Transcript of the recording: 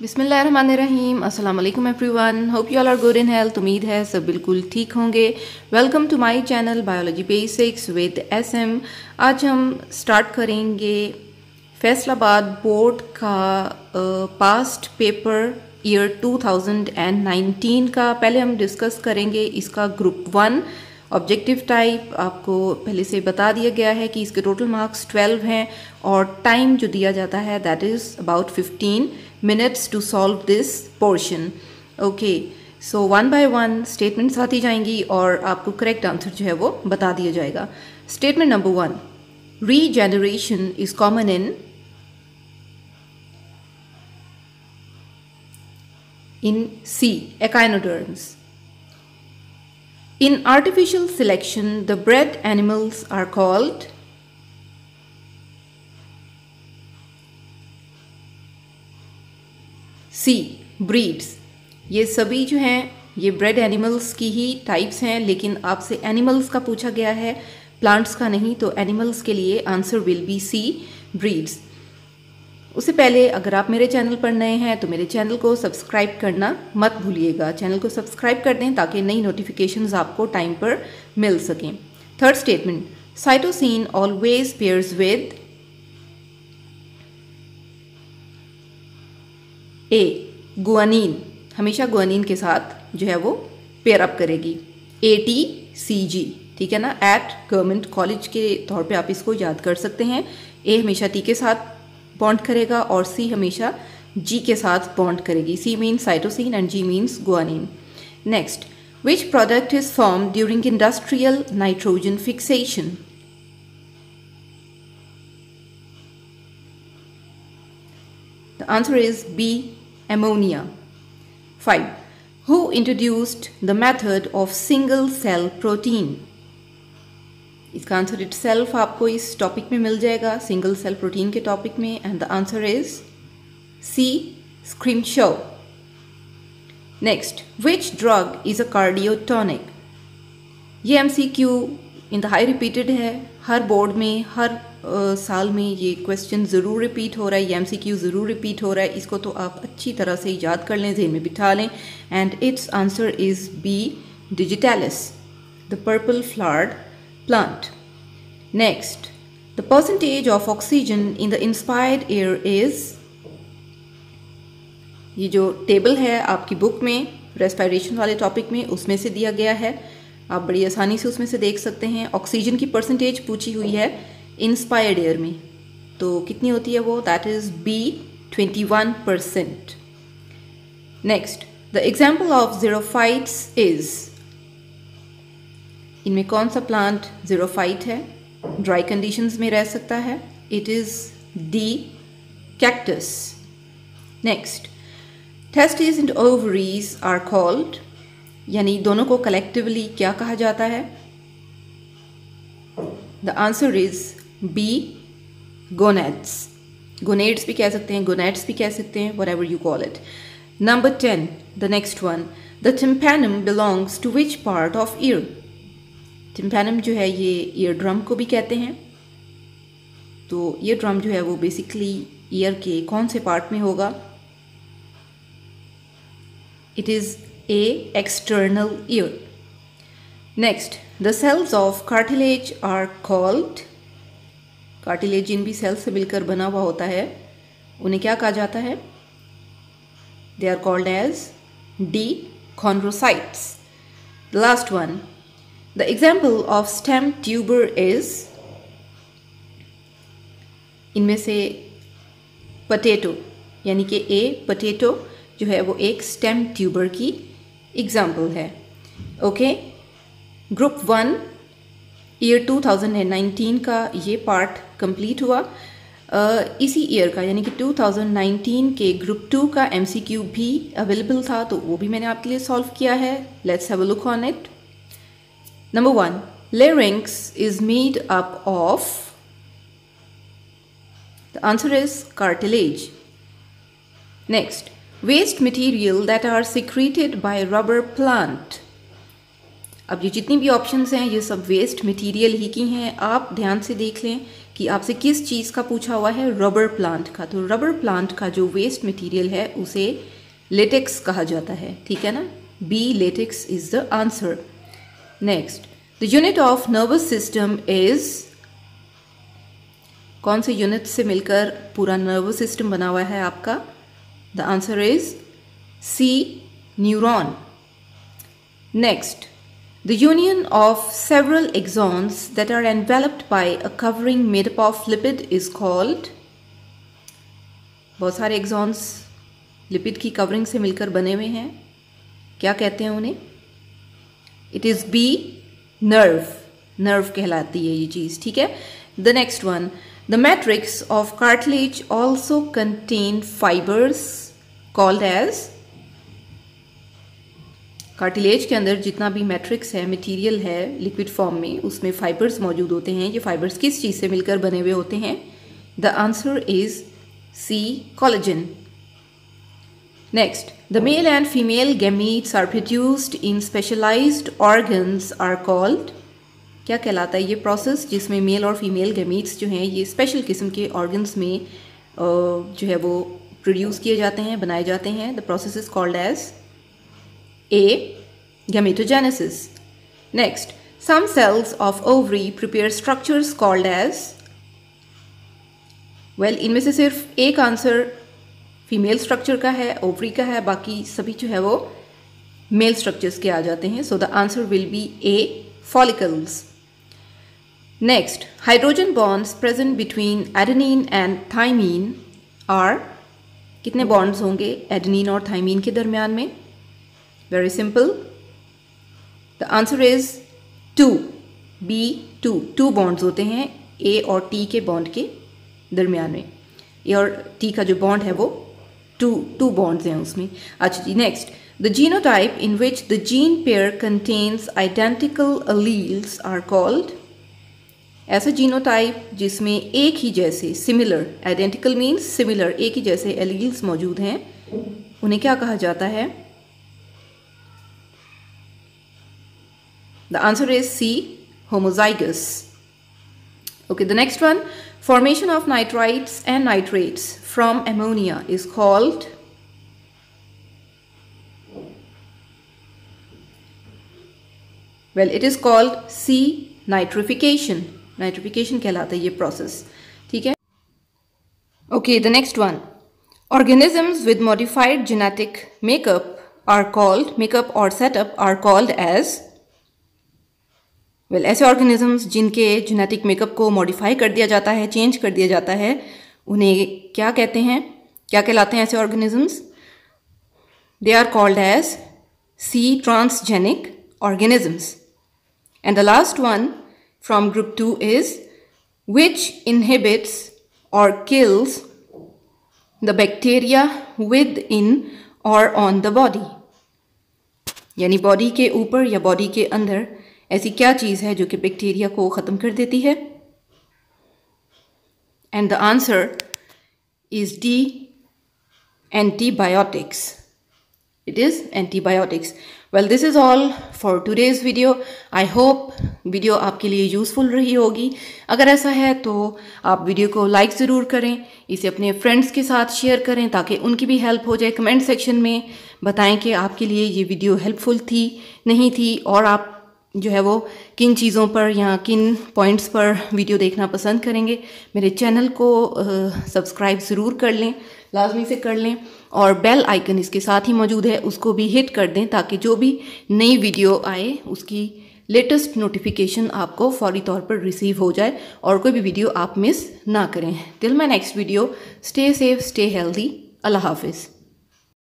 बिस्मिल्लाहिर्रहमानिर्रहीम। अस्सलाम वालेकुम everyone. Hope you all are good in health. उम्मीद है सब बिल्कुल ठीक होंगे। Welcome to my channel biology basics with SM. आज हम स्टार्ट करेंगे फैसलाबाद बोर्ड का पास्ट पेपर ईयर 2019 का। पहले हम डिस्कस करेंगे इसका ग्रुप 1 ऑब्जेक्टिव टाइप। आपको पहले से बता दिया गया है कि इसके टोटल मार्क्स 12 हैं और टाइम जो दिया जाता है that is about 15 minutes to solve this portion. Okay, so one by one statements आती जाएंगी और आपको करेक्ट आंसर जो है वो बता दिया जाएगा। Statement number 1, regeneration is common in C, echinoderms. In artificial selection, the bred animals are called C, breeds. ये सभी जो हैं ये ब्रेड एनिमल्स की ही टाइप्स हैं, लेकिन आपसे एनिमल्स का पूछा गया है, प्लांट्स का नहीं, तो एनिमल्स के लिए answer will be C, breeds. उससे पहले अगर आप मेरे चैनल पर नए हैं तो मेरे चैनल को सब्सक्राइब करना मत भूलिएगा। चैनल को सब्सक्राइब कर दें ताकि नई नोटिफिकेशंस आपको टाइम पर मिल सकें। Third statement, cytosine always pairs with A, guanine, हमेशा गुआनिन के साथ जो है वो पेयर अप करेगी। ATCG, ठीक है ना। एट गवर्नमेंट कॉलेज के तौर पे आप इसको याद कर सकते हैं। ए हमेशा टी के साथ बॉन्ड करेगा और सी हमेशा जी के साथ बॉन्ड करेगी। C means cytosine and G means guanine. Next, which product is form during industrial nitrogen fixation? The answer is B, ammonia. 5. Who introduced the method of single cell protein? इसका answer itself आपको इस topic में मिल जाएगा, single cell protein के topic में, and the answer is C, Scrimshaw. Next, which drug is a cardiotonic? ये MCQ इंतहाई repeated है, हर बोर्ड में हर साल में ये क्वेश्चन ज़रूर रिपीट हो रहा है, ये MCQ ज़रूर रिपीट हो रहा है। इसको तो आप अच्छी तरह से याद कर लें, ज़हन में बिठा लें। And it's answer is B, digitalis, the purple flowered plant. Next, the percentage of oxygen in the inspired air is, ये जो टेबल है आपकी बुक में रेस्पिरेशन वाले टॉपिक में उसमें से दिया गया है, आप बड़ी आसानी से उसमें से देख सकते हैं। ऑक्सीजन की परसेंटेज पूछी हुई है इंस्पायर्ड एयर में, तो कितनी होती है वो? That is B, 21%। Next, the example of xerophytes is, इनमें कौन सा प्लांट ज़ीरोफाइट है, ड्राई कंडीशंस में रह सकता है? It is D, cactus. Next, testis and ovaries are called, यानी दोनों को कलेक्टिवली क्या कहा जाता है? The answer is B, gonads. Gonads भी कह सकते हैं, गोनेड्स भी कह सकते हैं, whatever you call it. Number 10, the next one, the tympanum belongs to which part of ear? टिम्पैनम जो है ये ईयर ड्रम को भी कहते हैं, तो ईयर ड्रम जो है वो बेसिकली ईयर के कौन से पार्ट में होगा? It is A, external ear. Next, the cells of cartilage are called, cartilage जिन भी सेल्स से मिलकर बना हुआ होता है उन्हें क्या कहा जाता है? They are called as D, chondrocytes. The last one, the example of stem tuber is, इनमें से potato, यानी कि A, potato जो है वो एक स्टेम ट्यूबर की एग्जाम्पल है। ओके, ग्रुप 1 ईयर 2019 का ये पार्ट कंप्लीट हुआ। इसी ईयर का यानी कि 2019 के ग्रुप 2 का MCQ भी अवेलेबल था, तो वो भी मैंने आपके लिए सॉल्व किया है। Let's have a look on it. Number 1, larynx is made up of, the answer is cartilage. Next, waste material that are secreted by rubber plant. अब ये जितनी भी ऑप्शंस हैं ये सब वेस्ट मटेरियल ही की हैं। आप ध्यान से देख लें कि आपसे किस चीज़ का पूछा हुआ है, रबर प्लांट का। तो रबर प्लांट का जो वेस्ट मटेरियल है उसे लेटेक्स कहा जाता है, ठीक है ना। B latex is the answer. Next, the unit of nervous system is, कौन से यूनिट से मिलकर पूरा नर्वस सिस्टम बना हुआ है आपका? The answer is C, neuron. Next, the union of several axons that are enveloped by a covering made up of lipid is called, बहुत सारे एक्सॉन्स लिपिड की कवरिंग से मिलकर बने हुए हैं, क्या कहते हैं उन्हें? It is B, nerve. Nerve कहलाती है ये चीज़, ठीक है। The next one, the matrix of cartilage also contain fibres called as, cartilage के अंदर जितना भी मैट्रिक्स है, मटेरियल है लिक्विड फॉर्म में, उसमें फाइबर्स मौजूद होते हैं। ये फाइबर्स किस चीज़ से मिलकर बने हुए होते हैं? The answer is C, collagen. Next, the male and female gametes are produced in specialised organs are called, क्या कहलाता है ये प्रोसेस जिसमें मेल और फीमेल गैमीट्स जो हैं ये स्पेशल किस्म के ऑर्गन्स में जो है वो प्रोड्यूस किए जाते हैं, बनाए जाते हैं? The process is called as A, gametogenesis. Next, some cells of ovary prepare structures called as, well, इनमें से सिर्फ एक आंसर फीमेल स्ट्रक्चर का है, ओवरी का है, बाकी सभी जो है वो मेल स्ट्रक्चर्स के आ जाते हैं। So the answer will B A, follicles. Next, hydrogen bonds present between adenine and thymine are, कितने बॉन्ड्स होंगे एडेनिन और थाइमीन के दरमियान में? Very simple. The answer is 2. B, 2 bonds होते हैं A और T के बॉन्ड के दरमियान में। A और T का जो बॉन्ड है वो टू बॉन्ड्स हैं उसमें। अच्छा जी, next, the genotype in which the gene pair contains identical alleles are called, ऐसा जीनोटाइप जिसमें एक ही जैसे, सिमिलर, आइडेंटिकल मीन्स सिमिलर, एक ही जैसे एलील्स मौजूद हैं, उन्हें क्या कहा जाता है? The answer is C, homozygous. Okay, the next one, formation of nitrites and nitrates from ammonia is called, well, it is called C, nitrification. Nitrification कहलाता है ये process, ठीक है। Okay, the next one, organisms with modified genetic makeup or setup are called as, well, ऐसे organisms जिनके genetic makeup को modify कर दिया जाता है, चेंज कर दिया जाता है, उन्हें क्या कहते हैं, क्या कहलाते हैं ऐसे organisms? They are called as C, transgenic organisms. And the last one from group 2 is which inhibits और kills the bacteria within और ऑन द बॉडी, यानी बॉडी के ऊपर या बॉडी के अंदर ऐसी क्या चीज़ है जो कि बैक्टीरिया को ख़त्म कर देती है? And the answer is D, antibiotics. It is antibiotics. Well, this is all for today's video. I hope video आपके लिए यूज़फुल रही होगी। अगर ऐसा है तो आप वीडियो को लाइक ज़रूर करें, इसे अपने फ्रेंड्स के साथ शेयर करें ताकि उनकी भी हेल्प हो जाए। कमेंट सेक्शन में बताएं कि आपके लिए ये वीडियो हेल्पफुल थी, नहीं थी, और आप जो है वो किन चीज़ों पर या किन पॉइंट्स पर वीडियो देखना पसंद करेंगे। मेरे चैनल को सब्सक्राइब ज़रूर कर लें, लाजमी से कर लें, और बेल आइकन इसके साथ ही मौजूद है, उसको भी हिट कर दें ताकि जो भी नई वीडियो आए उसकी लेटेस्ट नोटिफिकेशन आपको फौरी तौर पर रिसीव हो जाए और कोई भी वीडियो आप मिस ना करें। Till my next video, stay safe, stay healthy. अल्लाह हाफिज़।